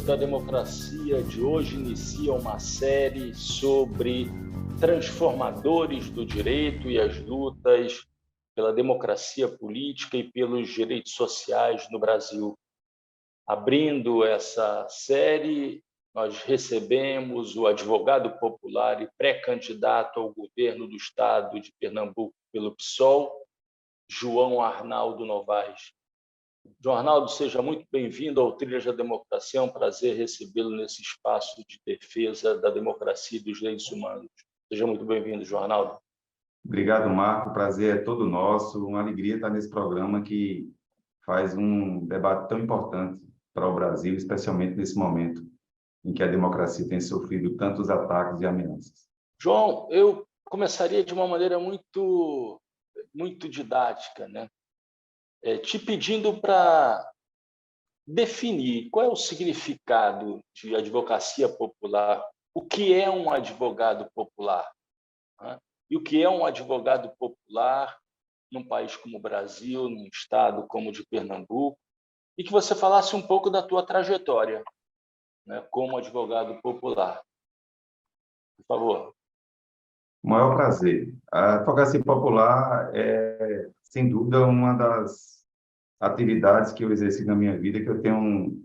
da Democracia de hoje inicia uma série sobre transformadores do direito e as lutas pela democracia política e pelos direitos sociais no Brasil. Abrindo essa série, nós recebemos o advogado popular e pré-candidato ao governo do Estado de Pernambuco pelo PSOL, João Arnaldo Novaes. João Arnaldo, seja muito bem-vindo ao Trilhas da Democracia. É um prazer recebê-lo nesse espaço de defesa da democracia e dos direitos humanos. Seja muito bem-vindo, João Arnaldo. Obrigado, Marco. O prazer é todo nosso. Uma alegria estar nesse programa que faz um debate tão importante para o Brasil, especialmente nesse momento em que a democracia tem sofrido tantos ataques e ameaças. João, eu começaria de uma maneira muito didática, né? Te pedindo para definir qual é o significado de advocacia popular, o que é um advogado popular, né? E o que é um advogado popular num país como o Brasil, num estado como o de Pernambuco, e que você falasse um pouco da tua trajetória, né, como advogado popular. Por favor. O maior prazer. A advocacia popular é, sem dúvida, uma das atividades que eu exerci na minha vida, que eu tenho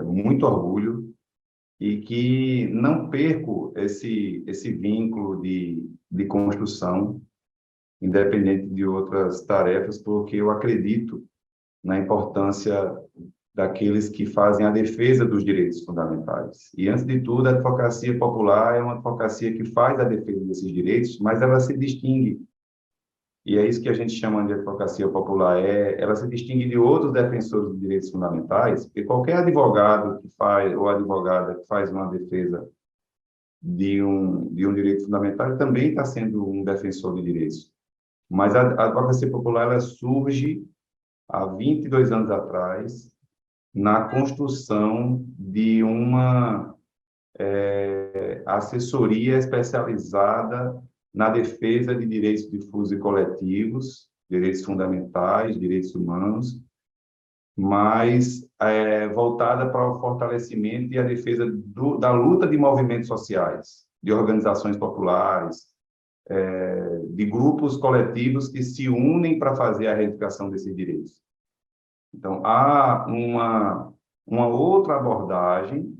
muito orgulho e que não perco esse vínculo de construção, independente de outras tarefas, porque eu acredito na importância daqueles que fazem a defesa dos direitos fundamentais. E, antes de tudo, a advocacia popular é uma advocacia que faz a defesa desses direitos, mas ela se distingue, e é isso que a gente chama de advocacia popular, ela se distingue de outros defensores de direitos fundamentais, porque qualquer advogado que faz, ou advogada que faz uma defesa de um direito fundamental também está sendo um defensor de direitos. Mas a advocacia popular ela surge há 22 anos atrás, na construção de uma assessoria especializada na defesa de direitos difusos e coletivos, direitos fundamentais, direitos humanos, mas voltada para o fortalecimento e a defesa da luta de movimentos sociais, de organizações populares, de grupos coletivos que se unem para fazer a reivindicação desses direitos. Então, há uma outra abordagem,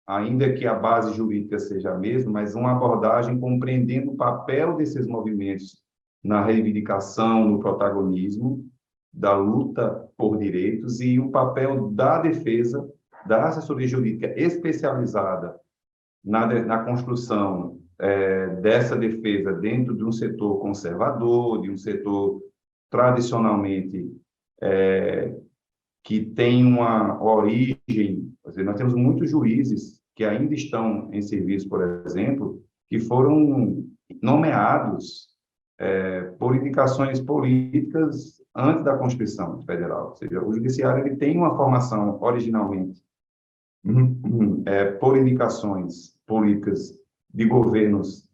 ainda que a base jurídica seja a mesma, mas uma abordagem compreendendo o papel desses movimentos na reivindicação, no protagonismo, da luta por direitos e o papel da defesa, da assessoria jurídica especializada na construção dessa defesa dentro de um setor conservador, de um setor tradicionalmente que tem uma origem, quer dizer, nós temos muitos juízes que ainda estão em serviço, por exemplo, que foram nomeados por indicações políticas antes da Constituição Federal. Ou seja, o Judiciário ele tem uma formação originalmente por indicações políticas de governos,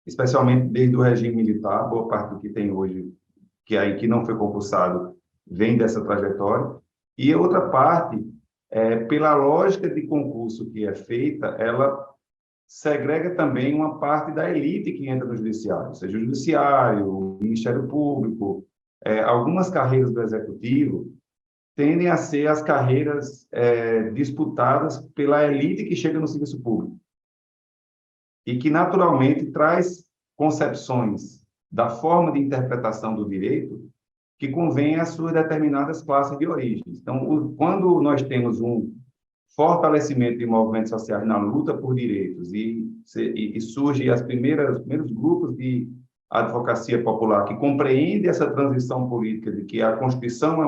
especialmente desde o regime militar, boa parte do que tem hoje, que não foi concursado, vem dessa trajetória. E a outra parte, pela lógica de concurso que é feita, ela segrega também uma parte da elite que entra no judiciário, ou seja, o judiciário, o Ministério Público, algumas carreiras do executivo tendem a ser as carreiras disputadas pela elite que chega no serviço público e que naturalmente traz concepções da forma de interpretação do direito que convém às suas determinadas classes de origens. Então, quando nós temos um fortalecimento de movimentos sociais na luta por direitos e surgem os primeiros grupos de advocacia popular que compreendem essa transição política de que a Constituição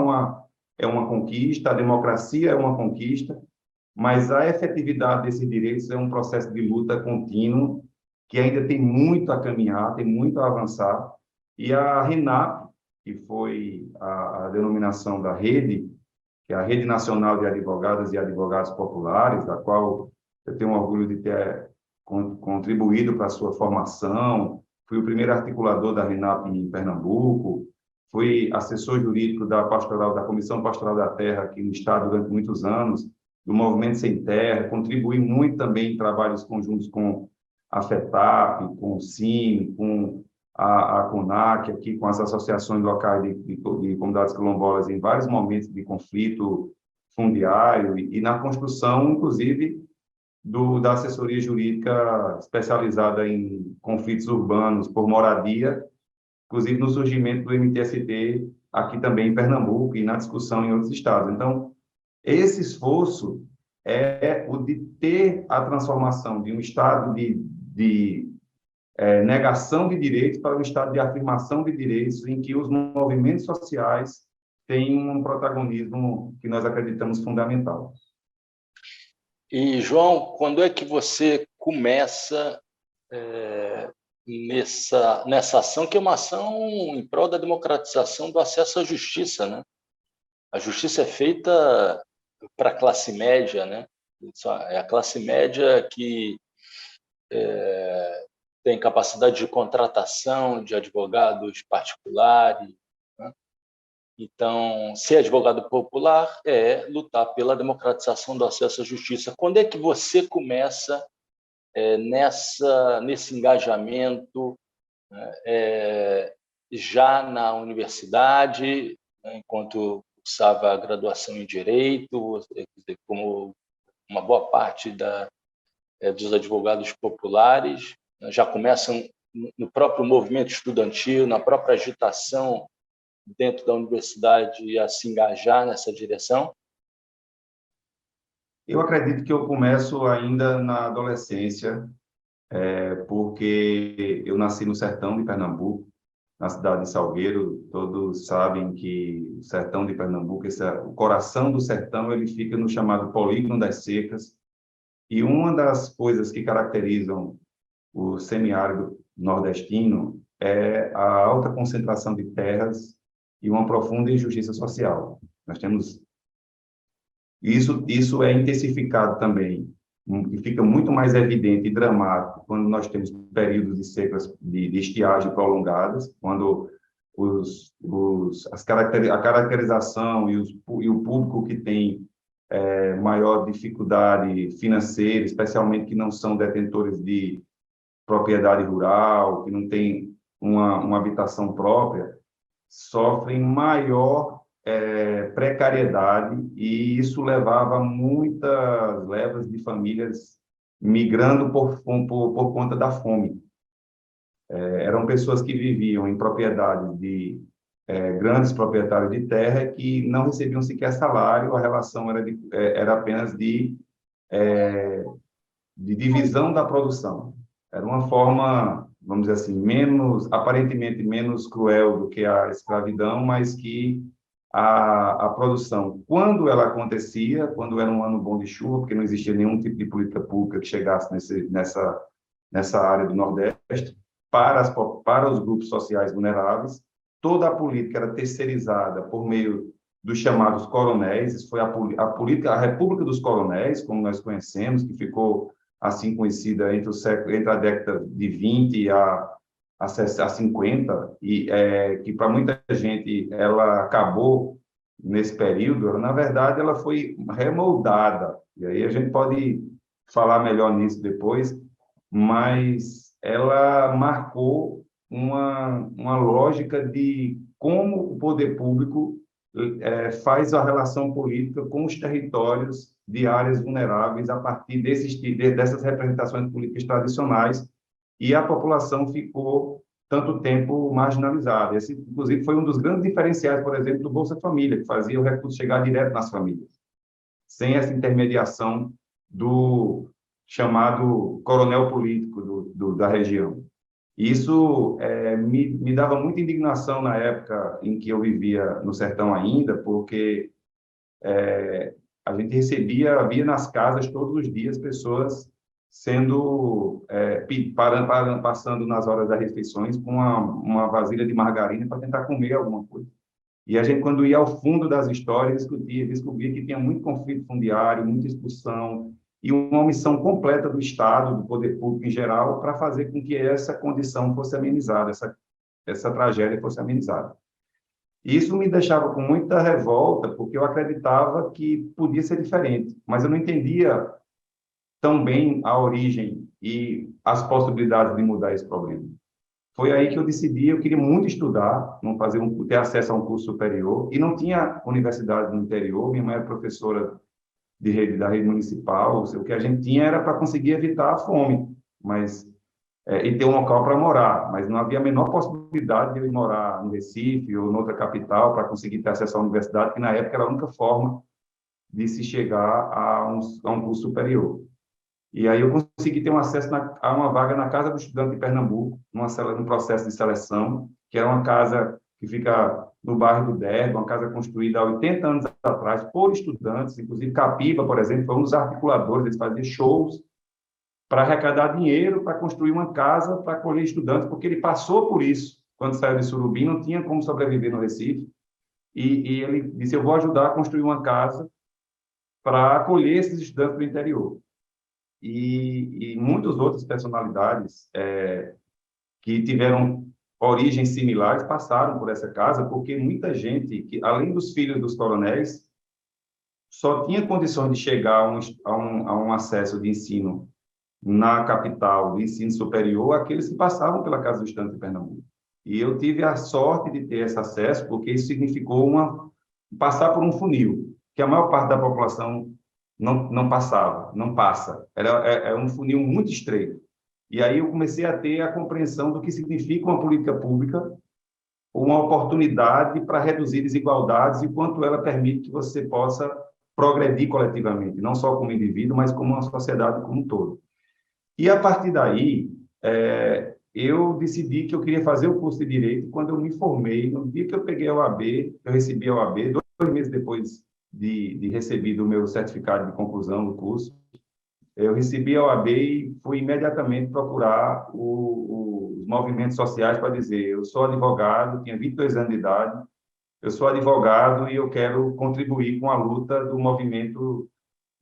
é uma conquista, a democracia é uma conquista, mas a efetividade desses direitos é um processo de luta contínuo que ainda tem muito a caminhar, tem muito a avançar, e a RENAPP, que foi a denominação da rede, que é a Rede Nacional de Advogadas e Advogados Populares, da qual eu tenho orgulho de ter contribuído para a sua formação, fui o primeiro articulador da RENAPP em Pernambuco, fui assessor jurídico da Comissão Pastoral da Terra aqui no Estado durante muitos anos, do Movimento Sem Terra, contribuí muito também em trabalhos conjuntos com a FETAP, com o CIMI, com a CONAC, aqui com as associações locais de comunidades quilombolas em vários momentos de conflito fundiário e na construção, inclusive, da assessoria jurídica especializada em conflitos urbanos por moradia, inclusive no surgimento do MTST aqui também em Pernambuco e na discussão em outros estados. Então, esse esforço é o de ter a transformação de um estado de negação de direitos para um estado de afirmação de direitos, em que os movimentos sociais têm um protagonismo que nós acreditamos fundamental. E, João, quando é que você começa nessa ação, que é uma ação em prol da democratização do acesso à justiça, né? A justiça é feita para a classe média, né? É a classe média que tem capacidade de contratação de advogados particulares, né? Então, ser advogado popular é lutar pela democratização do acesso à justiça. Quando é que você começa nesse engajamento, né, já na universidade, né, enquanto cursava a graduação em Direito, como uma boa parte dos advogados populares, né, já começam no próprio movimento estudantil, na própria agitação dentro da universidade a se engajar nessa direção? Eu acredito que eu começo ainda na adolescência, porque eu nasci no sertão de Pernambuco, na cidade de Salgueiro. Todos sabem que o sertão de Pernambuco, o coração do sertão, ele fica no chamado Polígono das Secas, e uma das coisas que caracterizam o semiárido nordestino é a alta concentração de terras e uma profunda injustiça social. Nós temos isso é intensificado também e fica muito mais evidente e dramático quando nós temos períodos de secas de estiagem prolongadas, quando a caracterização e o público que tem maior dificuldade financeira, especialmente que não são detentores de propriedade rural, que não tem uma habitação própria, sofrem maior precariedade, e isso levava muitas levas de famílias migrando por conta da fome. Eram pessoas que viviam em propriedades de grandes proprietários de terra que não recebiam sequer salário, a relação era apenas de divisão da produção. Era uma forma, vamos dizer assim, aparentemente menos cruel do que a escravidão, mas que a produção, quando ela acontecia, quando era um ano bom de chuva, porque não existia nenhum tipo de política pública que chegasse nessa área do Nordeste, para os grupos sociais vulneráveis, toda a política era terceirizada por meio dos chamados coronéis. Isso foi a República dos Coronéis, como nós conhecemos, que ficou assim conhecida entre a década de 20 a 50, e que para muita gente ela acabou nesse período. Na verdade, ela foi remoldada, e aí a gente pode falar melhor nisso depois, mas ela marcou uma lógica de como o poder público faz a relação política com os territórios de áreas vulneráveis a partir dessas representações políticas tradicionais, e a população ficou tanto tempo marginalizada. Esse, inclusive, foi um dos grandes diferenciais, por exemplo, do Bolsa Família, que fazia o recurso chegar direto nas famílias, sem essa intermediação do chamado coronel político da região. Isso me dava muita indignação na época em que eu vivia no sertão ainda, porque a gente via nas casas todos os dias pessoas sendo passando nas horas das refeições com uma vasilha de margarina para tentar comer alguma coisa. E a gente, quando ia ao fundo das histórias, descobria que tinha muito conflito fundiário, muita expulsão e uma omissão completa do Estado, do poder público em geral, para fazer com que essa condição fosse amenizada, essa tragédia fosse amenizada. E isso me deixava com muita revolta, porque eu acreditava que podia ser diferente, mas eu não entendia tão bem a origem e as possibilidades de mudar esse problema. Foi aí que eu decidi, eu queria muito estudar, não fazer ter acesso a um curso superior, e não tinha universidade no interior, minha mãe era professora da rede municipal, o que a gente tinha era para conseguir evitar a fome, mas e ter um local para morar, mas não havia a menor possibilidade de eu ir morar no Recife ou em outra capital para conseguir ter acesso à universidade, que na época era a única forma de se chegar a um curso superior. E aí eu consegui ter um acesso a uma vaga na Casa do Estudante de Pernambuco, num processo de seleção, que era uma casa que fica no bairro do Derby, uma casa construída há 80 anos atrás por estudantes, inclusive Capiba, por exemplo, foi um dos articuladores, eles faziam shows para arrecadar dinheiro, para construir uma casa para acolher estudantes, porque ele passou por isso quando saiu de Surubim, não tinha como sobreviver no Recife, e ele disse, eu vou ajudar a construir uma casa para acolher esses estudantes do interior. E muitas outras personalidades que tiveram origens similares passaram por essa casa, porque muita gente, que além dos filhos dos coronéis, só tinha condições de chegar a um acesso de ensino na capital, do ensino superior, aqueles que passavam pela Casa do Estudante de Pernambuco. E eu tive a sorte de ter esse acesso, porque isso significou passar por um funil, que a maior parte da população não passava, não passa. É um funil muito estreito. E aí eu comecei a ter a compreensão do que significa uma política pública, uma oportunidade para reduzir desigualdades e quanto ela permite que você possa progredir coletivamente, não só como indivíduo, mas como uma sociedade como um todo. E a partir daí, eu decidi que eu queria fazer o curso de Direito. Quando eu me formei, no dia que eu peguei a OAB, eu recebi a OAB, 2 meses depois de recebido o meu certificado de conclusão do curso, eu recebi a OAB e fui imediatamente procurar os movimentos sociais para dizer, eu sou advogado, tinha 22 anos de idade, eu sou advogado e eu quero contribuir com a luta do movimento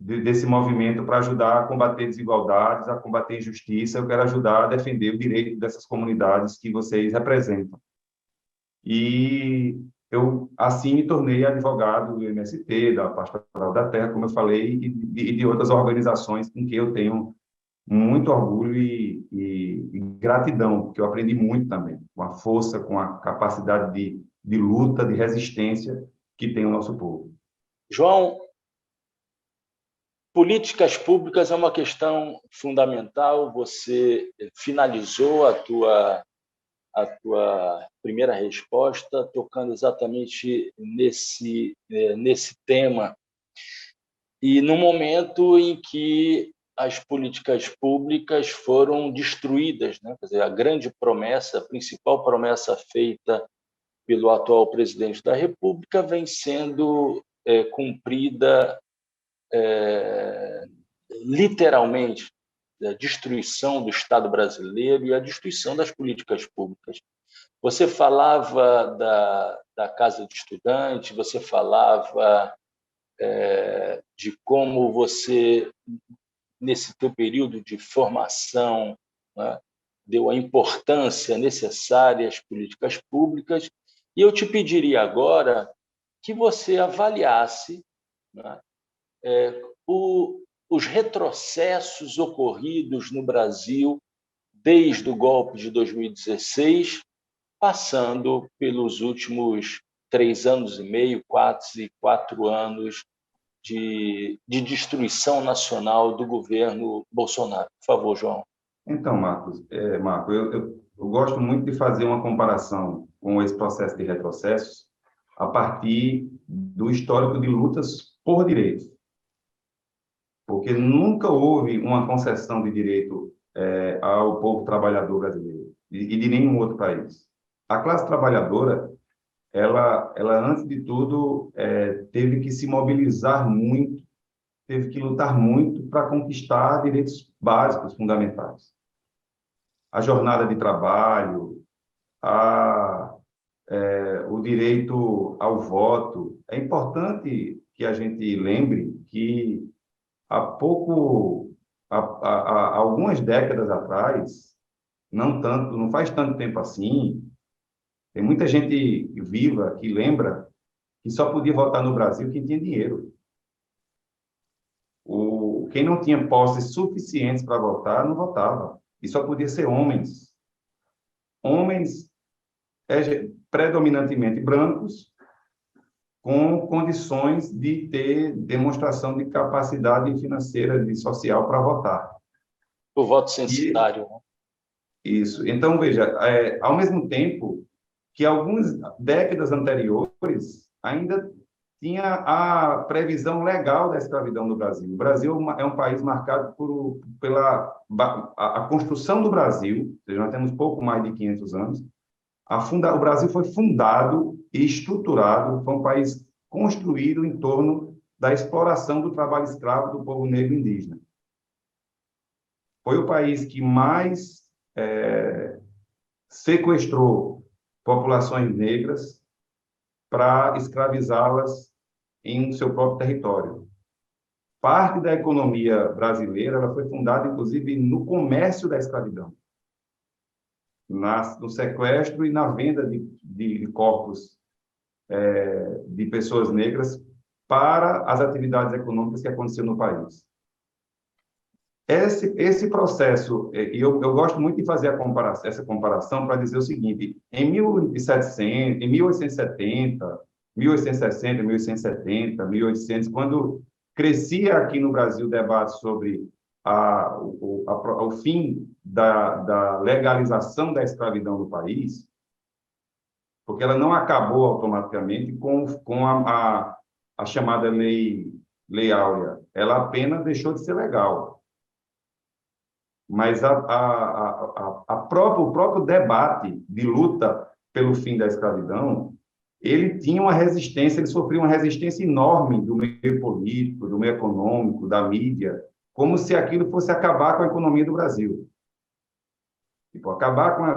desse movimento para ajudar a combater desigualdades, a combater injustiça. Eu quero ajudar a defender o direito dessas comunidades que vocês representam. E eu, assim, me tornei advogado do MST, da Pastoral da Terra, como eu falei, e de outras organizações com que eu tenho muito orgulho e gratidão, porque eu aprendi muito também, com a força, com a capacidade de luta, de resistência que tem o nosso povo. João, políticas públicas é uma questão fundamental. Você finalizou a tua primeira resposta tocando exatamente nesse tema, e no momento em que as políticas públicas foram destruídas, né? Quer dizer, a grande promessa, a principal promessa feita pelo atual presidente da República vem sendo cumprida literalmente, a destruição do Estado brasileiro e a destruição das políticas públicas. Você falava da Casa de Estudante, você falava de como você, nesse teu período de formação, né, deu a importância necessária às políticas públicas, e eu te pediria agora que você avaliasse, né, os retrocessos ocorridos no Brasil desde o golpe de 2016, passando pelos últimos 3 anos e meio, quase 4 anos de destruição nacional do governo Bolsonaro. Por favor, João. Então, Marco, eu gosto muito de fazer uma comparação com esse processo de retrocessos a partir do histórico de lutas por direitos, porque nunca houve uma concessão de direito ao povo trabalhador brasileiro e de nenhum outro país. A classe trabalhadora, ela antes de tudo, teve que se mobilizar muito, teve que lutar muito para conquistar direitos básicos, fundamentais. A jornada de trabalho, o direito ao voto. É importante que a gente lembre que há algumas décadas atrás, não faz tanto tempo assim, Tem muita gente viva que lembra que só podia votar no Brasil quem tinha dinheiro. Quem não tinha posses suficientes para votar, não votava. E só podia ser homens. Homens predominantemente brancos, com condições de ter demonstração de capacidade financeira e social para votar. O voto censitário, né? Isso. Então, veja, ao mesmo tempo que algumas décadas anteriores ainda tinha a previsão legal da escravidão no Brasil. O Brasil é um país marcado pela a construção do Brasil, ou seja, nós temos pouco mais de 500 anos. O Brasil foi fundado e estruturado, foi um país construído em torno da exploração do trabalho escravo do povo negro indígena. Foi o país que mais sequestrou populações negras para escravizá-las em seu próprio território. Parte da economia brasileira ela foi fundada, inclusive, no comércio da escravidão, no sequestro e na venda de corpos de pessoas negras para as atividades econômicas que aconteciam no país. Esse processo, e eu gosto muito de fazer essa comparação para dizer o seguinte: em 1700, em 1870, 1860, 1870, 1800, quando crescia aqui no Brasil o debate sobre o fim da legalização da escravidão no país, porque ela não acabou automaticamente com a chamada Lei Áurea, ela apenas deixou de ser legal. Mas o próprio debate de luta pelo fim da escravidão, ele tinha uma resistência, ele sofria uma resistência enorme do meio político, do meio econômico, da mídia, como se aquilo fosse acabar com a economia do Brasil. Tipo,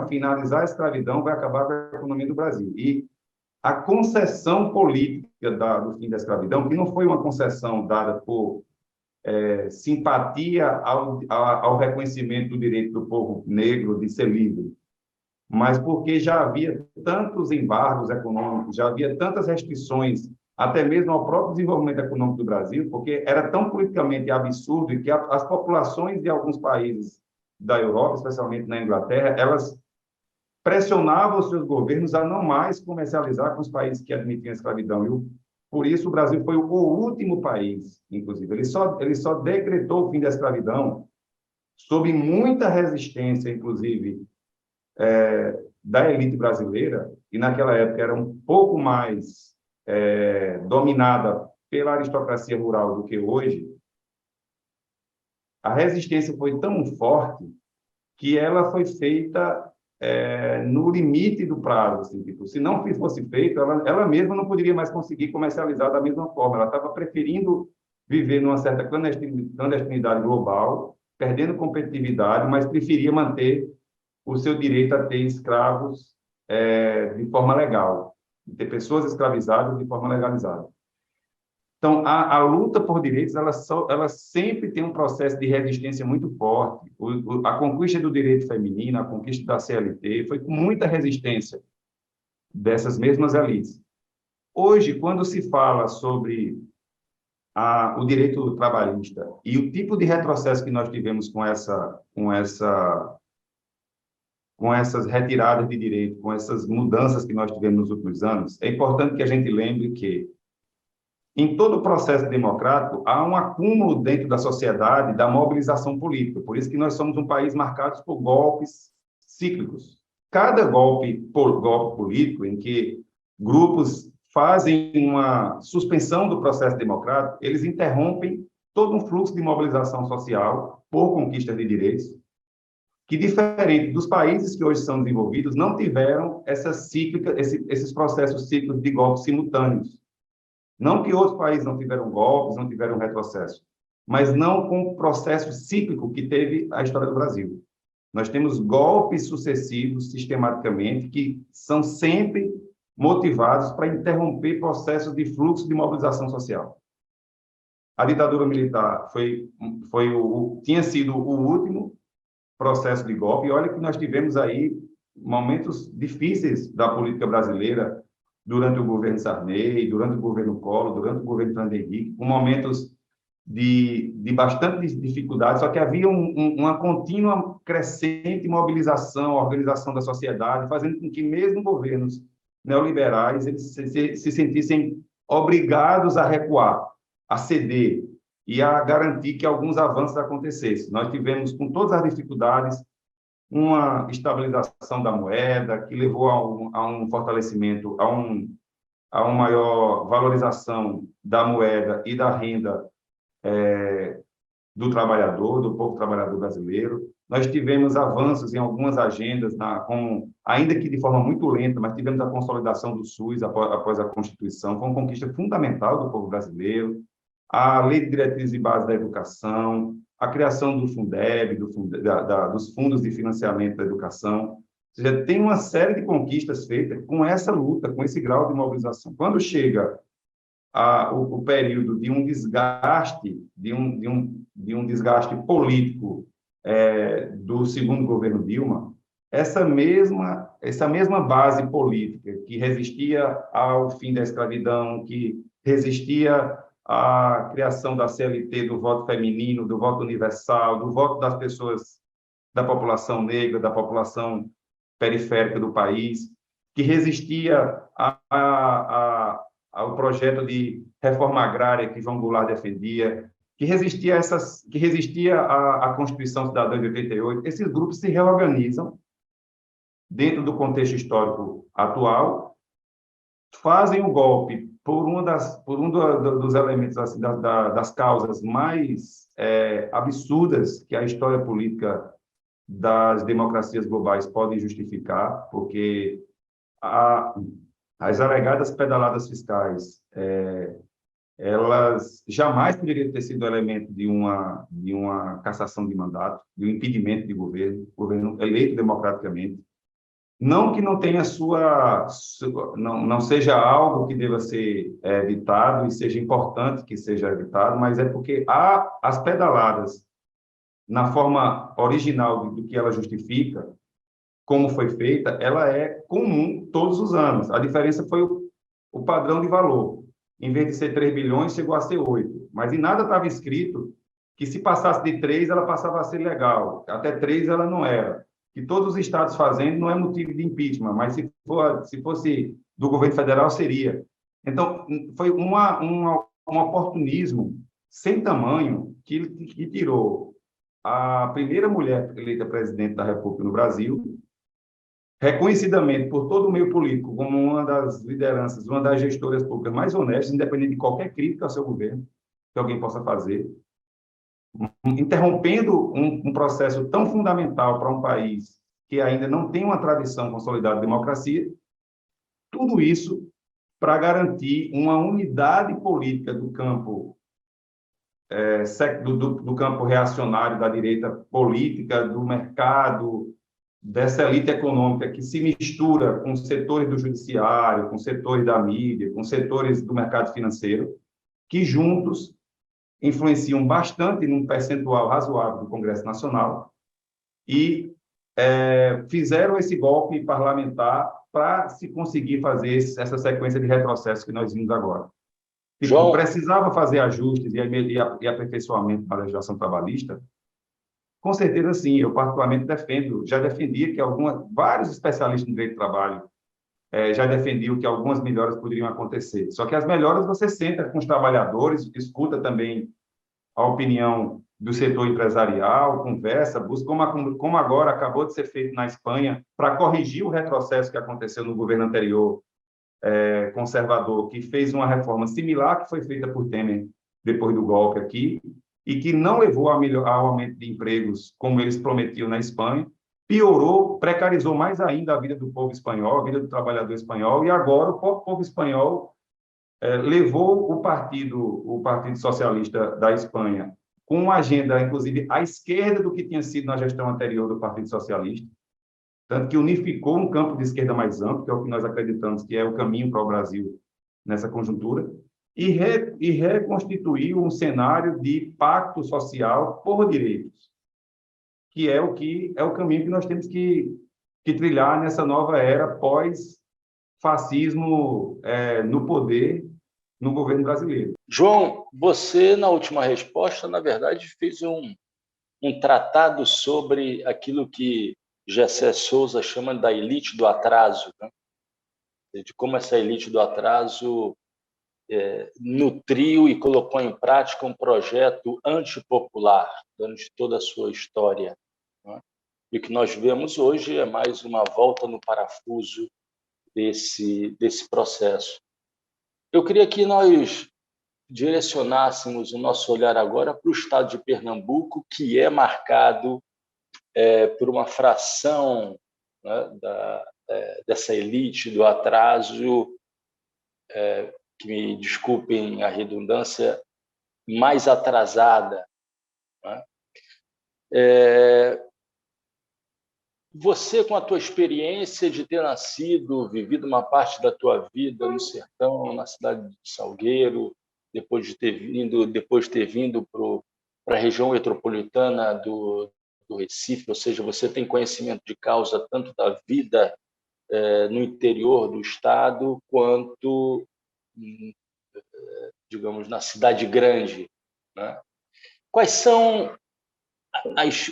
finalizar a escravidão vai acabar com a economia do Brasil. E a concessão política do fim da escravidão, que não foi uma concessão dada por simpatia ao reconhecimento do direito do povo negro de ser livre, mas porque já havia tantos embargos econômicos, já havia tantas restrições, até mesmo ao próprio desenvolvimento econômico do Brasil, porque era tão politicamente absurdo que as populações de alguns países da Europa, especialmente na Inglaterra, elas pressionavam os seus governos a não mais comercializar com os países que admitiam a escravidão. Por isso, o Brasil foi o último país, inclusive. Ele só decretou o fim da escravidão sob muita resistência, inclusive, da elite brasileira, e naquela época era um pouco mais dominada pela aristocracia rural do que hoje. A resistência foi tão forte que ela foi feita no limite do prazo. Assim, tipo, se não fosse feito, ela mesma não poderia mais conseguir comercializar da mesma forma. Ela estava preferindo viver numa certa clandestinidade global, perdendo competitividade, mas preferia manter o seu direito a ter escravos de forma legal, de ter pessoas escravizadas de forma legalizada. Então, a luta por direitos, ela sempre tem um processo de resistência muito forte. A conquista do direito feminino, a conquista da CLT, foi com muita resistência dessas mesmas elites. Hoje, quando se fala sobre o direito trabalhista e o tipo de retrocesso que nós tivemos com essas retiradas de direito, com essas mudanças que nós tivemos nos últimos anos, é importante que a gente lembre que em todo o processo democrático, há um acúmulo dentro da sociedade da mobilização política. Por isso que nós somos um país marcado por golpes cíclicos. Cada golpe político em que grupos fazem uma suspensão do processo democrático, eles interrompem todo um fluxo de mobilização social por conquista de direitos, que, diferente dos países que hoje são desenvolvidos, não tiveram esses processos cíclicos de golpes simultâneos. Não que outros países não tiveram golpes, não tiveram retrocesso, mas não com o processo cíclico que teve a história do Brasil. Nós temos golpes sucessivos, sistematicamente, que são sempre motivados para interromper processos de fluxo de mobilização social. A ditadura militar tinha sido o último processo de golpe, e olha que nós tivemos aí momentos difíceis da política brasileira, durante o governo Sarney, durante o governo Collor, durante o governo Fernando Henrique, com momentos de bastante dificuldade, só que havia uma contínua crescente mobilização, organização da sociedade, fazendo com que mesmo governos neoliberais eles se sentissem obrigados a recuar, a ceder e a garantir que alguns avanços acontecessem. Nós tivemos, com todas as dificuldades, uma estabilização da moeda, que levou a um fortalecimento, a uma maior valorização da moeda e da renda do trabalhador, do povo trabalhador brasileiro. Nós tivemos avanços em algumas agendas, ainda que de forma muito lenta, mas tivemos a consolidação do SUS após a Constituição, foi uma conquista fundamental do povo brasileiro, a Lei de Diretrizes e Bases da Educação, a criação do Fundeb, dos fundos de financiamento da educação. Ou seja, tem uma série de conquistas feitas com essa luta, com esse grau de mobilização. Quando chega o período de um desgaste, de um desgaste político do segundo governo Dilma, essa mesma base política que resistia ao fim da escravidão, que resistia à criação da CLT, do voto feminino, do voto universal, do voto das pessoas, da população negra, da população periférica do país, que resistia ao projeto de reforma agrária que João Goulart defendia, que resistia à Constituição Cidadã de 88. Esses grupos se reorganizam dentro do contexto histórico atual, fazem o golpe por dos elementos assim, das causas mais absurdas que a história política das democracias globais pode justificar, porque as alegadas pedaladas fiscais, elas jamais poderiam ter sido elemento de uma cassação de mandato, de um impedimento de governo eleito democraticamente. Não que não tenha não seja algo que deva ser evitado e seja importante que seja evitado, mas é porque as pedaladas, na forma original do que ela justifica, como foi feita, ela é comum todos os anos. A diferença foi o padrão de valor. Em vez de ser 3 bilhões, chegou a ser 8. Mas em nada estava escrito que se passasse de 3, ela passava a ser legal. Até 3 ela não era. Que todos os estados fazendo não é motivo de impeachment, mas se fosse do governo federal, seria. Então, foi um oportunismo sem tamanho que tirou a primeira mulher eleita presidente da República no Brasil, reconhecidamente por todo o meio político como uma das lideranças, uma das gestoras públicas mais honestas, independente de qualquer crítica ao seu governo que alguém possa fazer, interrompendo um processo tão fundamental para um país que ainda não tem uma tradição consolidada de democracia, tudo isso para garantir uma unidade política do campo do campo reacionário da direita política, do mercado, dessa elite econômica que se mistura com setores do judiciário, com setores da mídia, com setores do mercado financeiro, que juntos influenciam bastante num percentual razoável do Congresso Nacional e fizeram esse golpe parlamentar para se conseguir fazer essa sequência de retrocessos que nós vimos agora. João, precisava fazer ajustes e aperfeiçoamento na legislação trabalhista? Com certeza, sim. Eu, particularmente, já defendia que vários especialistas em direito do trabalho já defendiam que algumas melhoras poderiam acontecer. Só que as melhoras você senta com os trabalhadores, escuta também a opinião do setor empresarial, conversa, busca, como agora acabou de ser feito na Espanha, para corrigir o retrocesso que aconteceu no governo anterior, conservador, que fez uma reforma similar que foi feita por Temer depois do golpe aqui, e que não levou ao aumento de empregos como eles prometiam na Espanha, piorou, precarizou mais ainda a vida do povo espanhol, a vida do trabalhador espanhol, e agora o povo espanhol levou o Partido Socialista da Espanha com uma agenda, inclusive, à esquerda do que tinha sido na gestão anterior do Partido Socialista, tanto que unificou um campo de esquerda mais amplo, que é o que nós acreditamos que é o caminho para o Brasil nessa conjuntura, e reconstituiu um cenário de pacto social por direitos, que é o caminho que nós temos que que trilhar nessa nova era pós-fascismo no poder, no governo brasileiro. João, você, na última resposta, na verdade, fez um tratado sobre aquilo que Gessé Souza chama da elite do atraso, né? De como essa elite do atraso nutriu e colocou em prática um projeto antipopular durante toda a sua história, né? E o que nós vemos hoje é mais uma volta no parafuso desse processo. Eu queria que nós direcionássemos o nosso olhar agora para o estado de Pernambuco, que é marcado por uma fração, né, dessa elite do atraso, que me desculpem a redundância, mais atrasada, né? Você, com a tua experiência de ter nascido, vivido uma parte da tua vida no sertão, na cidade de Salgueiro, depois de ter vindo para a região metropolitana do Recife, ou seja, você tem conhecimento de causa tanto da vida no interior do estado quanto, digamos, na cidade grande, né? Quais são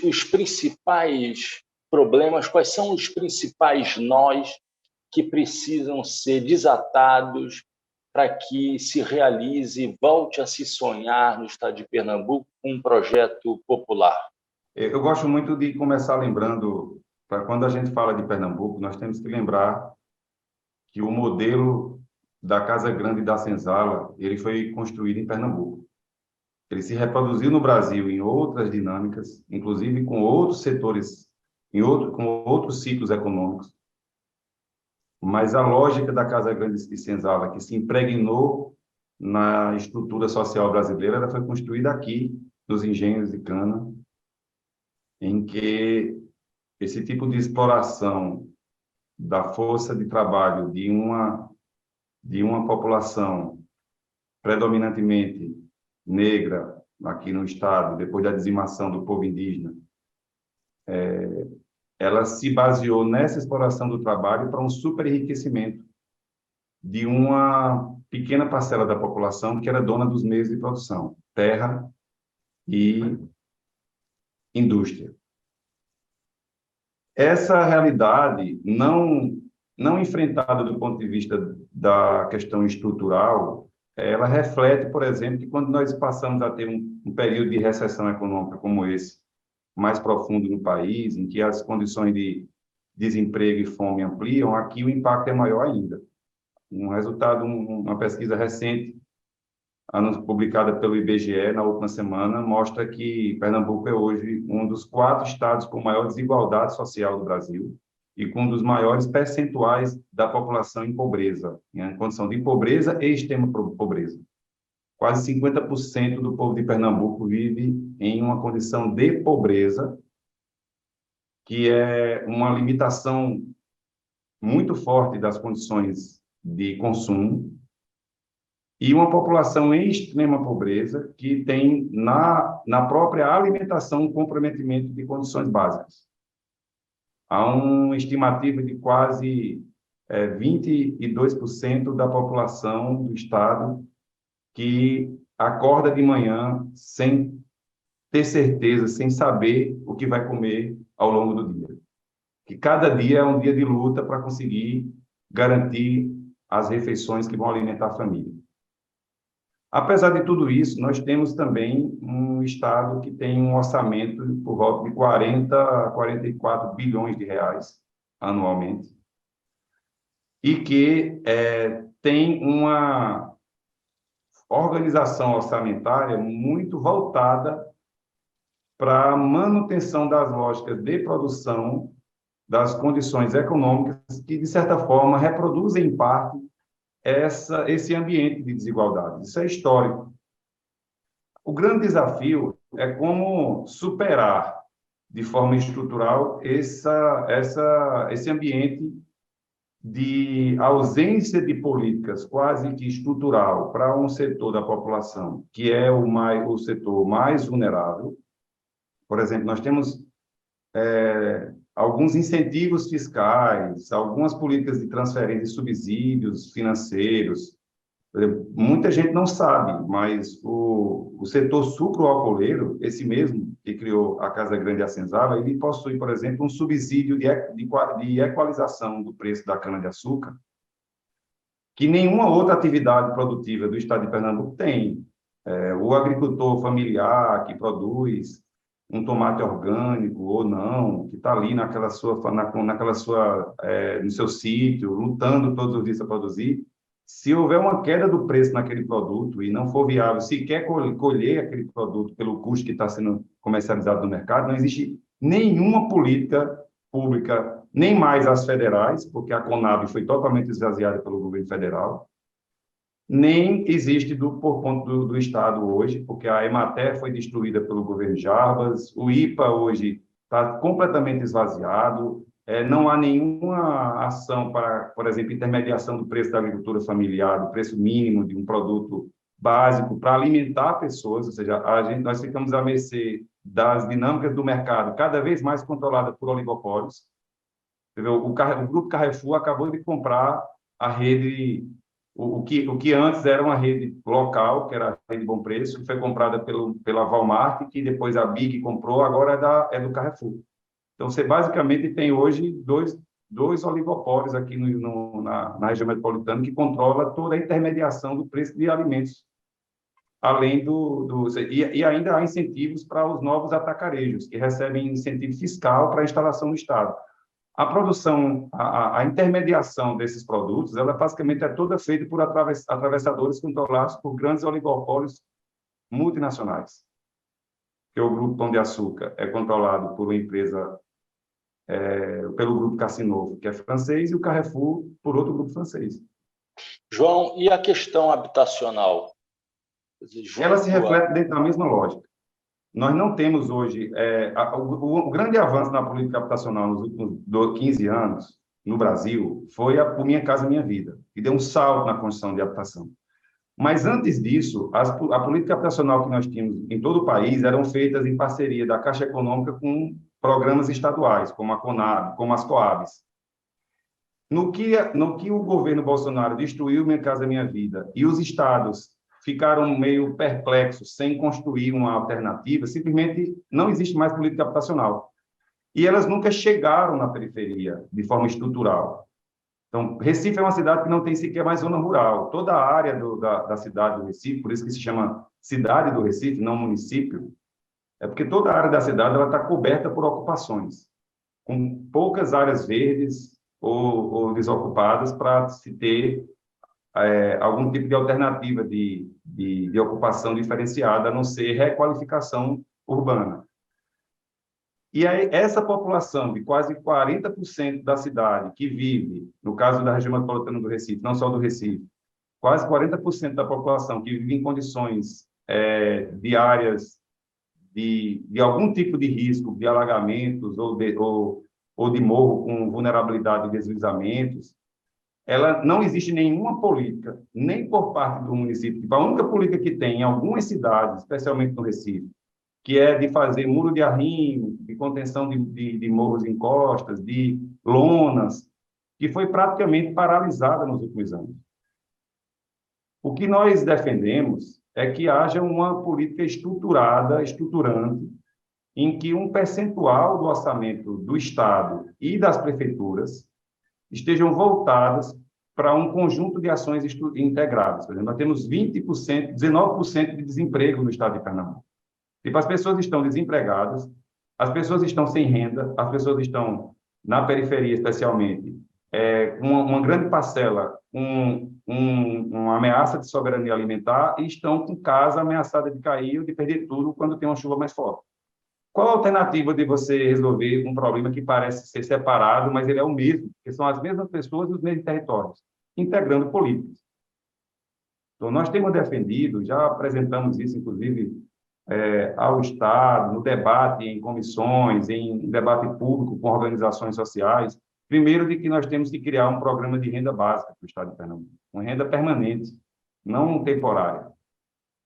os principais problemas, quais são os principais nós que precisam ser desatados para que se realize, volte a se sonhar no estado de Pernambuco um projeto popular? Eu gosto muito de começar lembrando, para quando a gente fala de Pernambuco, nós temos que lembrar que o modelo da Casa Grande da Senzala, ele foi construído em Pernambuco. Ele se reproduziu no Brasil em outras dinâmicas, inclusive com outros setores, com outros ciclos econômicos. Mas a lógica da Casa Grande de Senzala, que se impregnou na estrutura social brasileira, ela foi construída aqui, nos engenhos de cana, em que esse tipo de exploração da força de trabalho de uma população predominantemente negra aqui no estado, depois da dizimação do povo indígena, ela se baseou nessa exploração do trabalho para um superenriquecimento de uma pequena parcela da população que era dona dos meios de produção, terra e indústria. Essa realidade não enfrentada do ponto de vista da questão estrutural, ela reflete, por exemplo, que quando nós passamos a ter um período de recessão econômica como esse, mais profundo no país, em que as condições de desemprego e fome ampliam, aqui o impacto é maior ainda. Um resultado, uma pesquisa recente, publicada pelo IBGE na última semana, mostra que Pernambuco é hoje um dos 4 estados com maior desigualdade social do Brasil e com um dos maiores percentuais da população em pobreza, em condição de pobreza e extrema pobreza. Quase 50% do povo de Pernambuco vive em uma condição de pobreza, que é uma limitação muito forte das condições de consumo, e uma população em extrema pobreza que tem na própria alimentação um comprometimento de condições básicas. Há uma estimativa de quase 22% da população do estado que acorda de manhã sem ter certeza, sem saber o que vai comer ao longo do dia. Que cada dia é um dia de luta para conseguir garantir as refeições que vão alimentar a família. Apesar de tudo isso, nós temos também um estado que tem um orçamento por volta de 40 a 44 bilhões de reais anualmente e que tem uma organização orçamentária muito voltada para a manutenção das lógicas de produção das condições econômicas que, de certa forma, reproduzem, em parte, esse ambiente de desigualdade. Isso é histórico. O grande desafio é como superar, de forma estrutural, esse ambiente de ausência de políticas quase que estrutural para um setor da população, que é o setor mais vulnerável. Por exemplo, nós temos alguns incentivos fiscais, algumas políticas de transferência de subsídios financeiros. Muita gente não sabe, mas o setor sucroalcooleiro, esse mesmo que criou a Casa Grande e a Senzala, ele possui, por exemplo, um subsídio de equalização do preço da cana-de-açúcar, que nenhuma outra atividade produtiva do estado de Pernambuco tem. O agricultor familiar que produz um tomate orgânico ou não, que está ali no seu sítio, lutando todos os dias para produzir, se houver uma queda do preço naquele produto e não for viável sequer colher aquele produto pelo custo que está sendo comercializado no mercado, não existe nenhuma política pública, nem mais as federais, porque a Conab foi totalmente esvaziada pelo governo federal, nem existe por conta do Estado hoje, porque a Emater foi destruída pelo governo Jarbas, o IPA hoje está completamente esvaziado, não há nenhuma ação para, por exemplo, intermediação do preço da agricultura familiar, do preço mínimo de um produto básico para alimentar pessoas, ou seja, nós ficamos à mercê das dinâmicas do mercado, cada vez mais controlada por oligopólios. O Grupo Carrefour acabou de comprar a rede, o que antes era uma rede local, que era a rede Bom Preço, que foi comprada pela Walmart, que depois a Big comprou, agora é do Carrefour. Então, você basicamente tem hoje dois oligopólios aqui na região metropolitana que controla toda a intermediação do preço de alimentos, além e ainda há incentivos para os novos atacarejos, que recebem incentivo fiscal para a instalação no Estado. A produção, a intermediação desses produtos, ela basicamente é toda feita por atravessadores controlados por grandes oligopólios multinacionais. Que o Grupo Pão de Açúcar é controlado por uma empresa, pelo Grupo Cassinovo, que é francês, e o Carrefour por outro grupo francês. João, e a questão habitacional? Ela se reflete dentro da mesma lógica. Nós não temos hoje... o grande avanço na política habitacional nos últimos 15 anos, no Brasil, foi o Minha Casa Minha Vida, que deu um salto na construção de habitação. Mas, antes disso, a política habitacional que nós tínhamos em todo o país eram feitas em parceria da Caixa Econômica com programas estaduais, como a Conab, como as Coabs. No que o governo Bolsonaro destruiu Minha Casa Minha Vida e os estados ficaram meio perplexos, sem construir uma alternativa, simplesmente não existe mais política habitacional. E elas nunca chegaram na periferia de forma estrutural. Então, Recife é uma cidade que não tem sequer mais zona rural. Toda a área da cidade do Recife, por isso que se chama cidade do Recife, não município, é porque toda a área da cidade está coberta por ocupações, com poucas áreas verdes ou desocupadas para se ter algum tipo de alternativa de ocupação diferenciada, a não ser requalificação urbana. E aí, essa população de quase 40% da cidade que vive, no caso da região metropolitana do Recife, não só do Recife, quase 40% da população que vive em condições de áreas de algum tipo de risco, de alagamentos ou de morro com vulnerabilidade de deslizamentos, não existe nenhuma política, nem por parte do município. A única política que tem em algumas cidades, especialmente no Recife, que é de fazer muro de arrimo, de contenção de morros e encostas, de lonas, que foi praticamente paralisada nos últimos anos. O que nós defendemos é que haja uma política estruturante, em que um percentual do orçamento do Estado e das prefeituras estejam voltadas para um conjunto de ações integradas. Por exemplo, nós temos 20%, 19% de desemprego no Estado de Pernambuco. Tipo, as pessoas estão desempregadas, as pessoas estão sem renda, as pessoas estão na periferia, especialmente, uma grande parcela, uma ameaça de soberania alimentar e estão com casa ameaçada de cair ou de perder tudo quando tem uma chuva mais forte. Qual a alternativa de você resolver um problema que parece ser separado, mas ele é o mesmo, que são as mesmas pessoas e os mesmos territórios, integrando políticas? Então, nós temos defendido, já apresentamos isso, inclusive, ao Estado, no debate em comissões, em debate público com organizações sociais, primeiro de que nós temos que criar um programa de renda básica para o Estado de Pernambuco, uma renda permanente, não temporária.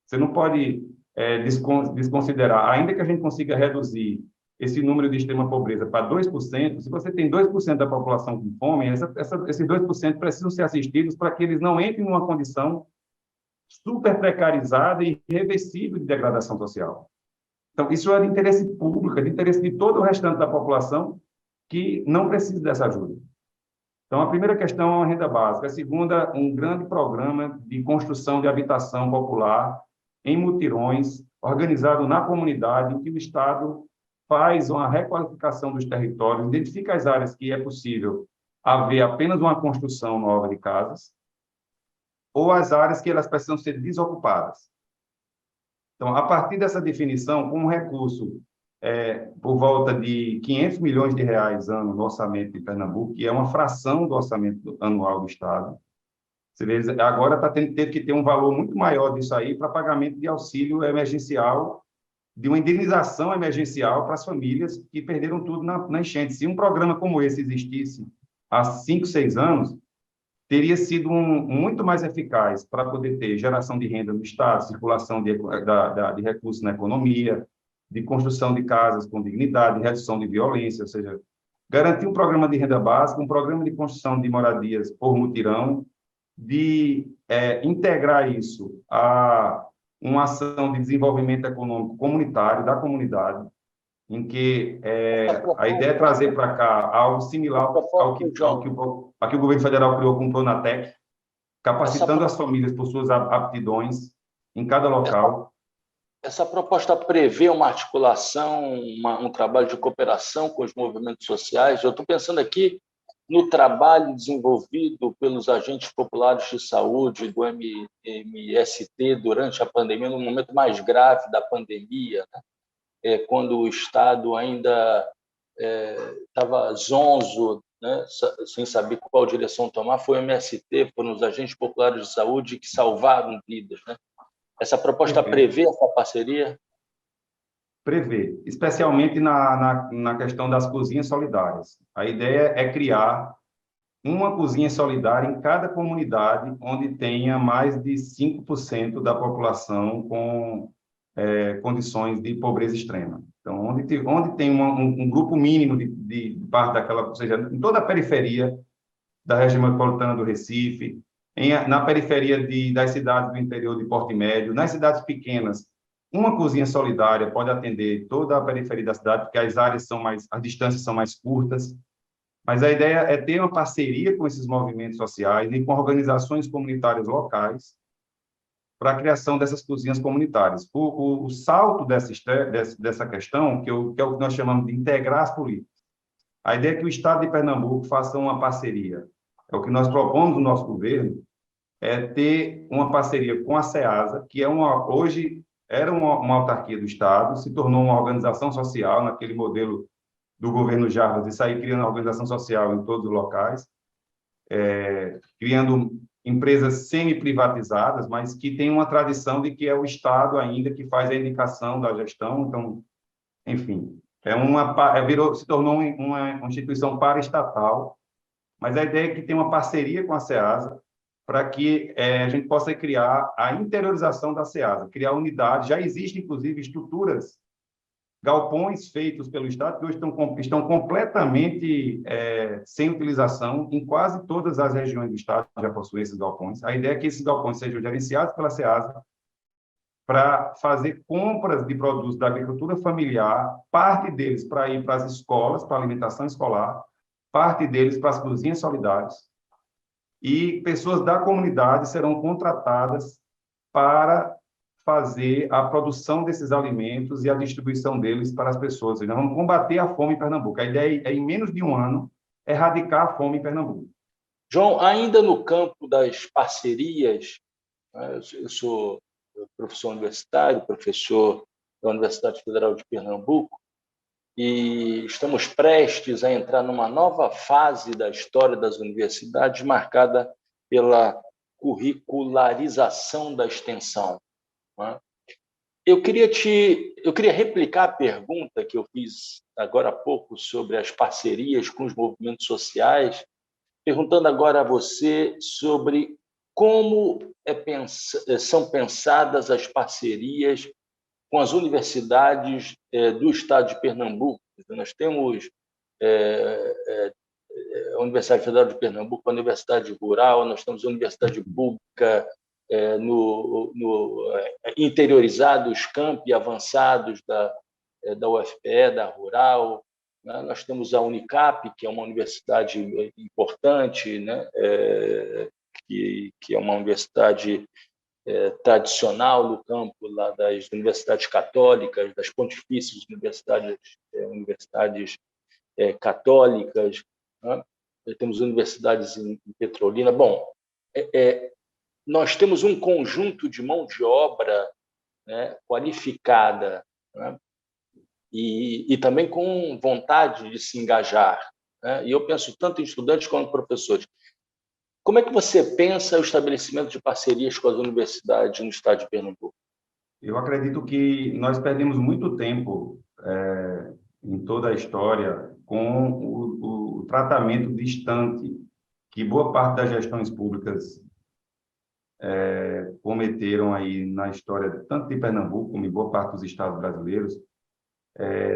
Você não pode desconsiderar, ainda que a gente consiga reduzir esse número de extrema pobreza para 2%, se você tem 2% da população com fome, esses 2% precisam ser assistidos para que eles não entrem numa condição super precarizada e irreversível de degradação social. Então, isso é de interesse público, é de interesse de todo o restante da população que não precisa dessa ajuda. Então, a primeira questão é a renda básica. A segunda, um grande programa de construção de habitação popular em mutirões, organizado na comunidade, em que o Estado faz uma requalificação dos territórios, identifica as áreas que é possível haver apenas uma construção nova de casas, ou as áreas que elas precisam ser desocupadas. Então, a partir dessa definição, com um recurso por volta de 500 milhões de reais ano no orçamento de Pernambuco, que é uma fração do orçamento anual do Estado, você vê, agora teve que ter um valor muito maior disso aí para pagamento de auxílio emergencial, de uma indenização emergencial para as famílias que perderam tudo na enchente. Se um programa como esse existisse há 5, 6 anos, teria sido muito mais eficaz para poder ter geração de renda no Estado, circulação de recursos na economia, de construção de casas com dignidade, redução de violência, ou seja, garantir um programa de renda básica, um programa de construção de moradias por mutirão, de integrar isso a uma ação de desenvolvimento econômico comunitário, da comunidade, em que a ideia é trazer para cá algo similar ao que o governo federal criou com o Pronatec, capacitando as famílias por suas aptidões em cada local. Essa proposta prevê uma articulação, um trabalho de cooperação com os movimentos sociais. Eu estou pensando aqui no trabalho desenvolvido pelos agentes populares de saúde do MST durante a pandemia, no momento mais grave da pandemia, né? Quando o Estado ainda estava zonzo, né? Sem saber qual direção tomar, foi o MST, foram os agentes populares de saúde que salvaram vidas, né? Essa proposta prevê essa parceria? Prevê, especialmente na questão das cozinhas solidárias. A ideia é criar uma cozinha solidária em cada comunidade onde tenha mais de 5% da população com condições de pobreza extrema. Então, onde tem um grupo mínimo de parte daquela, ou seja, em toda a periferia da região metropolitana do Recife, na periferia das cidades do interior de Porto Médio, nas cidades pequenas, uma cozinha solidária pode atender toda a periferia da cidade, porque as distâncias são mais curtas, mas a ideia é ter uma parceria com esses movimentos sociais e com organizações comunitárias locais para a criação dessas cozinhas comunitárias. O salto dessa questão, que é o que nós chamamos de integrar as políticas. A ideia é que o Estado de Pernambuco faça uma parceria. É o que nós propomos no nosso governo, é ter uma parceria com a SEASA, que hoje era uma autarquia do Estado, se tornou uma organização social, naquele modelo do governo Jarbas, de sair criando uma organização social em todos os locais, criando empresas semi-privatizadas, mas que tem uma tradição de que é o Estado ainda que faz a indicação da gestão. Então, enfim, se tornou uma instituição paraestatal, mas a ideia é que tem uma parceria com a SEASA para que a gente possa criar a interiorização da SEASA, criar unidades. Já existem, inclusive, estruturas, galpões feitos pelo Estado, que hoje estão completamente sem utilização. Em quase todas as regiões do Estado já possuem esses galpões. A ideia é que esses galpões sejam gerenciados pela SEASA para fazer compras de produtos da agricultura familiar, parte deles para ir para as escolas, para a alimentação escolar, parte deles para as cozinhas solidárias, e pessoas da comunidade serão contratadas para fazer a produção desses alimentos e a distribuição deles para as pessoas. Nós vamos combater a fome em Pernambuco. A ideia é, em menos de um ano, erradicar a fome em Pernambuco. João, ainda no campo das parcerias, né, eu sou professor universitário, professor da Universidade Federal de Pernambuco, e estamos prestes a entrar numa nova fase da história das universidades, marcada pela curricularização da extensão, né? Eu queria replicar a pergunta que eu fiz agora há pouco sobre as parcerias com os movimentos sociais, perguntando agora a você sobre como são pensadas as parcerias com as universidades do estado de Pernambuco. Nós temos a Universidade Federal de Pernambuco, a Universidade Rural, nós temos a Universidade Pública interiorizados, campi avançados da UFPE, da Rural, né? Nós temos a Unicap, que é uma universidade importante, né? Que é uma universidade tradicional no campo lá das universidades católicas, das pontifícias universidades católicas, né? Temos universidades em Petrolina. Bom, nós temos um conjunto de mão de obra, né, qualificada, né, e também com vontade de se engajar, né? E eu penso tanto em estudantes quanto em professores. Como é que você pensa o estabelecimento de parcerias com as universidades no estado de Pernambuco? Eu acredito que nós perdemos muito tempo em toda a história com o tratamento distante que boa parte das gestões públicas cometeram aí na história, tanto de Pernambuco como em boa parte dos estados brasileiros,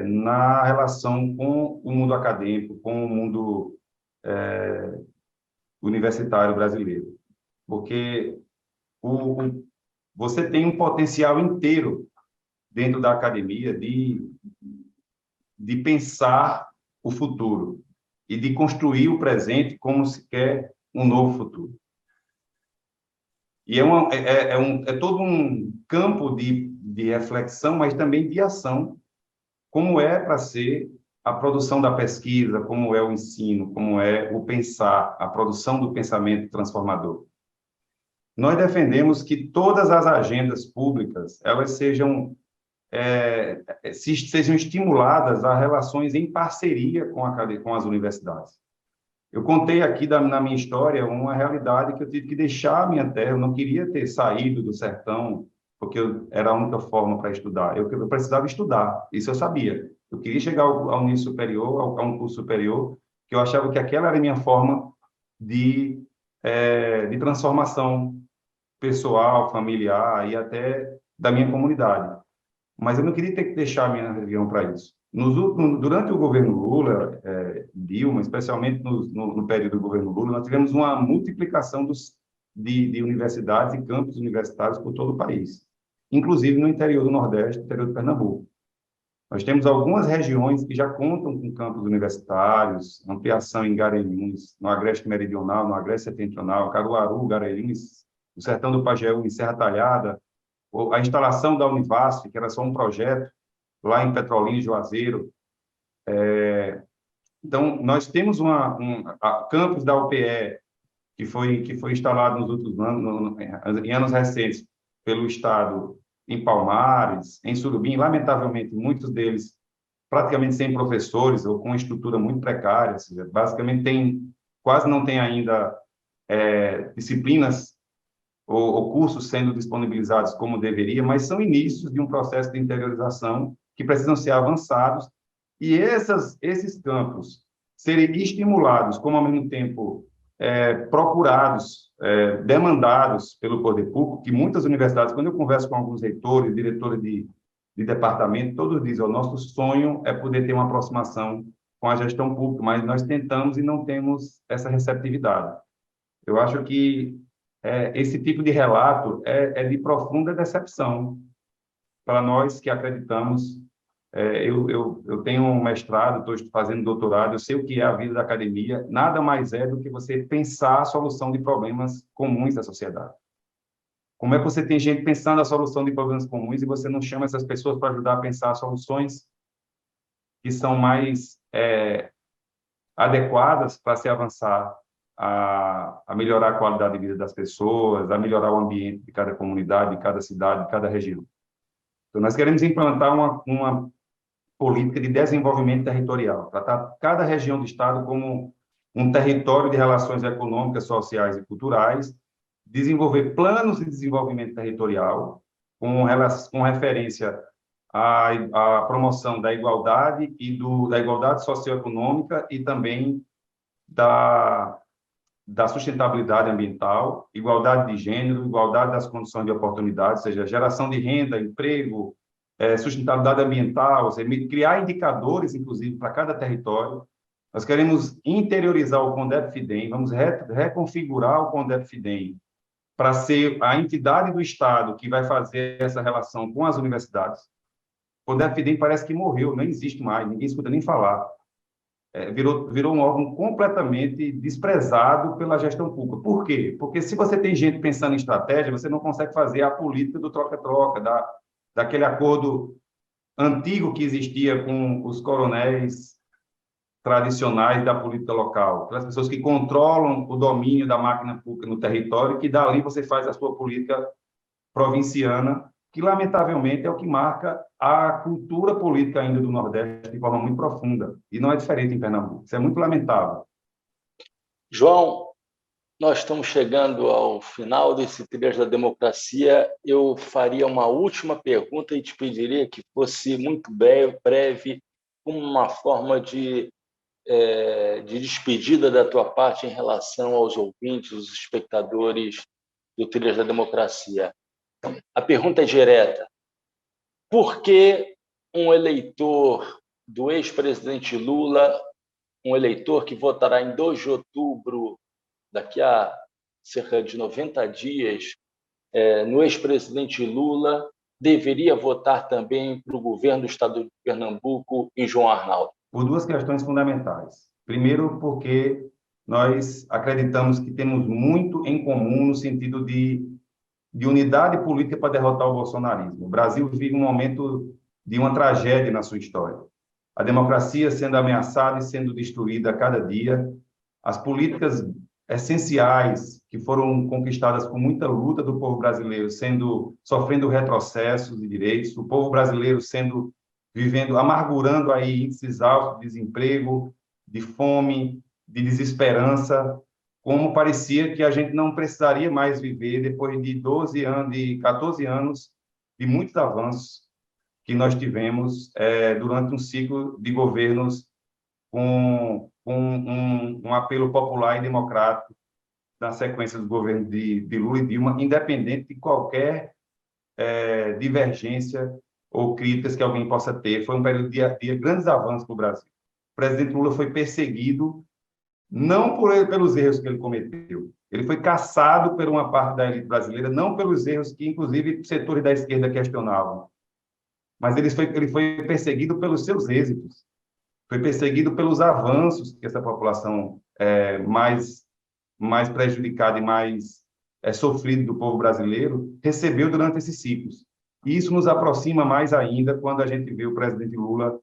na relação com o mundo acadêmico, com o mundo universitário brasileiro. Porque você tem um potencial inteiro dentro da academia de pensar o futuro e de construir o presente como se quer um novo futuro. E é todo um campo de reflexão, mas também de ação, como é para ser a produção da pesquisa, como é o ensino, como é o pensar, a produção do pensamento transformador. Nós defendemos que todas as agendas públicas elas sejam estimuladas a relações em parceria com as universidades. Eu contei aqui na minha história uma realidade que eu tive que deixar a minha terra. Eu não queria ter saído do sertão, porque era a única forma para estudar. Eu precisava estudar, isso eu sabia. Eu queria chegar ao nível superior, a um curso superior, que eu achava que aquela era a minha forma de transformação pessoal, familiar e até da minha comunidade. Mas eu não queria ter que deixar a minha região para isso. Durante o governo Lula, Dilma, especialmente no período do governo Lula, nós tivemos uma multiplicação de universidades e campos universitários por todo o país, inclusive no interior do Nordeste, no interior do Pernambuco. Nós temos algumas regiões que já contam com campos universitários, ampliação em Garanhuns, no Agreste Meridional, no Agreste Setentrional, Caruaru, Garanhuns, o Sertão do Pajeú, em Serra Talhada, a instalação da Univasf, que era só um projeto, lá em Petrolina e Juazeiro. Então, nós temos a campus da UPE, que foi instalado nos últimos anos, em anos recentes, pelo Estado, em Palmares, em Surubim. Lamentavelmente, muitos deles praticamente sem professores ou com uma estrutura muito precária. Ou seja, basicamente, quase não tem ainda disciplinas ou cursos sendo disponibilizados como deveria, mas são inícios de um processo de interiorização que precisam ser avançados, e esses campos serem estimulados, como ao mesmo tempo procurados, demandados pelo poder público, que muitas universidades, quando eu converso com alguns reitores, diretores de departamento, todos dizem: o nosso sonho é poder ter uma aproximação com a gestão pública, mas nós tentamos e não temos essa receptividade. Eu acho que esse tipo de relato é de profunda decepção para nós que acreditamos. Eu tenho um mestrado, estou fazendo doutorado, eu sei o que é a vida da academia. Nada mais é do que você pensar a solução de problemas comuns da sociedade. Como é que você tem gente pensando a solução de problemas comuns e você não chama essas pessoas para ajudar a pensar soluções que são mais adequadas para se avançar a melhorar a qualidade de vida das pessoas, a melhorar o ambiente de cada comunidade, de cada cidade, de cada região. Então, nós queremos implantar uma política de desenvolvimento territorial, tratar cada região do Estado como um território de relações econômicas, sociais e culturais, desenvolver planos de desenvolvimento territorial com referência à promoção da igualdade e da igualdade socioeconômica e também da sustentabilidade ambiental, igualdade de gênero, igualdade das condições de oportunidade, ou seja, geração de renda, emprego, sustentabilidade ambiental, ou seja, criar indicadores, inclusive, para cada território. Nós queremos interiorizar o CONDEP-FIDEM, vamos reconfigurar o CONDEP-FIDEM para ser a entidade do Estado que vai fazer essa relação com as universidades. O CONDEP-FIDEM parece que morreu, não existe mais, ninguém escuta nem falar. Virou um órgão completamente desprezado pela gestão pública. Por quê? Porque se você tem gente pensando em estratégia, você não consegue fazer a política do troca-troca, daquele acordo antigo que existia com os coronéis tradicionais da política local, aquelas pessoas que controlam o domínio da máquina pública no território, que dali você faz a sua política provinciana, que lamentavelmente é o que marca a cultura política ainda do Nordeste de forma muito profunda, e não é diferente em Pernambuco. Isso é muito lamentável. João, nós estamos chegando ao final desse Trilhas da Democracia. Eu faria uma última pergunta e te pediria que fosse muito breve, como uma forma de despedida da tua parte em relação aos ouvintes, os espectadores do Trilhas da Democracia. A pergunta é direta. Por que um eleitor do ex-presidente Lula, um eleitor que votará em 2 de outubro, daqui a cerca de 90 dias, no ex-presidente Lula, deveria votar também para o governo do estado de Pernambuco em João Arnaldo? Por 2 questões fundamentais. Primeiro, porque nós acreditamos que temos muito em comum no sentido de unidade política para derrotar o bolsonarismo. O Brasil vive um momento de uma tragédia na sua história. A democracia sendo ameaçada e sendo destruída a cada dia, as políticas essenciais que foram conquistadas com muita luta do povo brasileiro sofrendo retrocessos de direitos, o povo brasileiro amargurando aí índices altos de desemprego, de fome, de desesperança, como parecia que a gente não precisaria mais viver depois de 12 anos, de 14 anos de muitos avanços que nós tivemos durante um ciclo de governos com um apelo popular e democrático na sequência dos governos de Lula e Dilma, independente de qualquer divergência ou críticas que alguém possa ter. Foi um período de grandes avanços para o Brasil. O presidente Lula foi perseguido não pelos erros que ele cometeu. Ele foi caçado por uma parte da elite brasileira, não pelos erros que, inclusive, setores da esquerda questionavam, mas ele foi perseguido pelos seus êxitos, foi perseguido pelos avanços que essa população mais prejudicada e mais sofrida do povo brasileiro recebeu durante esses ciclos. E isso nos aproxima mais ainda quando a gente vê o presidente Lula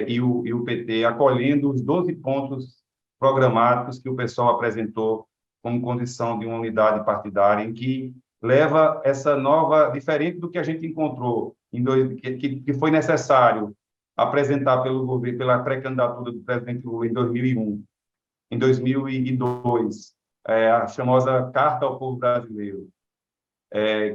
e o PT acolhendo os 12 pontos programáticos que o pessoal apresentou como condição de uma unidade partidária, em que leva essa nova, diferente do que a gente encontrou, que foi necessário apresentar pelo governo, pela pré-candidatura do presidente Lula em 2001, em 2002, a famosa Carta ao Povo Brasileiro,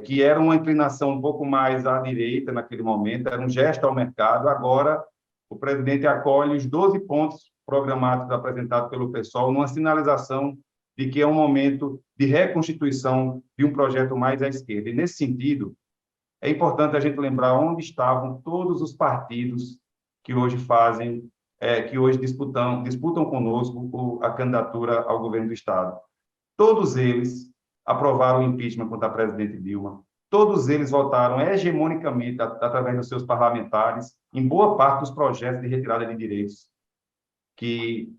que era uma inclinação um pouco mais à direita naquele momento, era um gesto ao mercado. Agora, o presidente acolhe os 12 pontos programáticos apresentados pelo PSOL numa sinalização de que é um momento de reconstituição de um projeto mais à esquerda. E, nesse sentido, é importante a gente lembrar onde estavam todos os partidos que hoje disputam conosco a candidatura ao governo do Estado. Todos eles aprovaram o impeachment contra a presidente Dilma. Todos eles votaram hegemonicamente, através dos seus parlamentares, em boa parte dos projetos de retirada de direitos que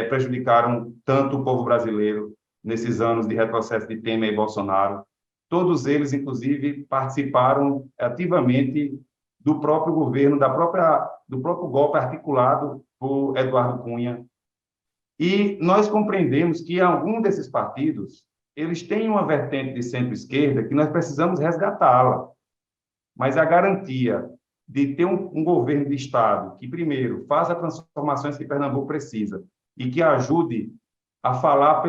prejudicaram tanto o povo brasileiro nesses anos de retrocesso de Temer e Bolsonaro. Todos eles, inclusive, participaram ativamente do próprio governo, do próprio golpe articulado por Eduardo Cunha. E nós compreendemos que algum desses partidos eles têm uma vertente de centro-esquerda que nós precisamos resgatá-la. Mas a garantia de ter um governo de Estado que, primeiro, faça transformações que Pernambuco precisa e que ajude a falar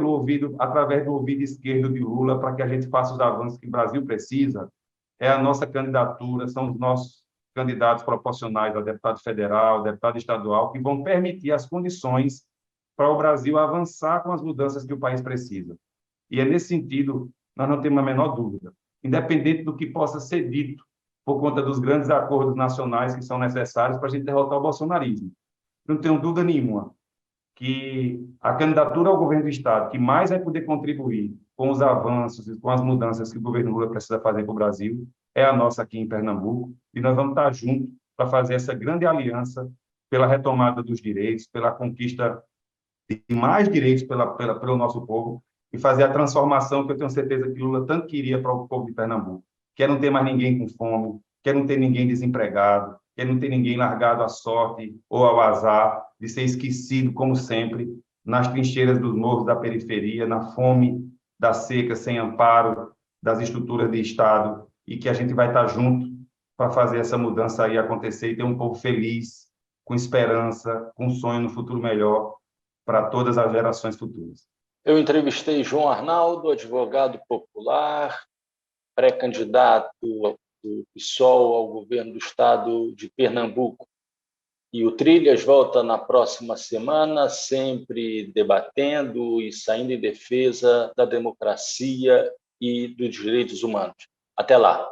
através do ouvido esquerdo de Lula para que a gente faça os avanços que o Brasil precisa, é a nossa candidatura, são os nossos candidatos proporcionais a deputado federal, deputado estadual, que vão permitir as condições para o Brasil avançar com as mudanças que o país precisa. E é nesse sentido, nós não temos a menor dúvida, independente do que possa ser dito por conta dos grandes acordos nacionais que são necessários para a gente derrotar o bolsonarismo. Não tenho dúvida nenhuma que a candidatura ao governo do Estado, que mais vai poder contribuir com os avanços e com as mudanças que o governo Lula precisa fazer para o Brasil, é a nossa aqui em Pernambuco, e nós vamos estar juntos para fazer essa grande aliança pela retomada dos direitos, pela conquista de mais direitos pelo nosso povo, e fazer a transformação que eu tenho certeza que Lula tanto queria para o povo de Pernambuco. Quer não ter mais ninguém com fome, quer não ter ninguém desempregado, quer não ter ninguém largado à sorte ou ao azar de ser esquecido, como sempre, nas trincheiras dos morros da periferia, na fome, da seca, sem amparo das estruturas de Estado, e que a gente vai estar junto para fazer essa mudança aí acontecer e ter um povo feliz, com esperança, com um sonho no futuro melhor para todas as gerações futuras. Eu entrevistei João Arnaldo, advogado popular, pré-candidato do PSOL ao governo do estado de Pernambuco. E o Trilhas volta na próxima semana, sempre debatendo e saindo em defesa da democracia e dos direitos humanos. Até lá!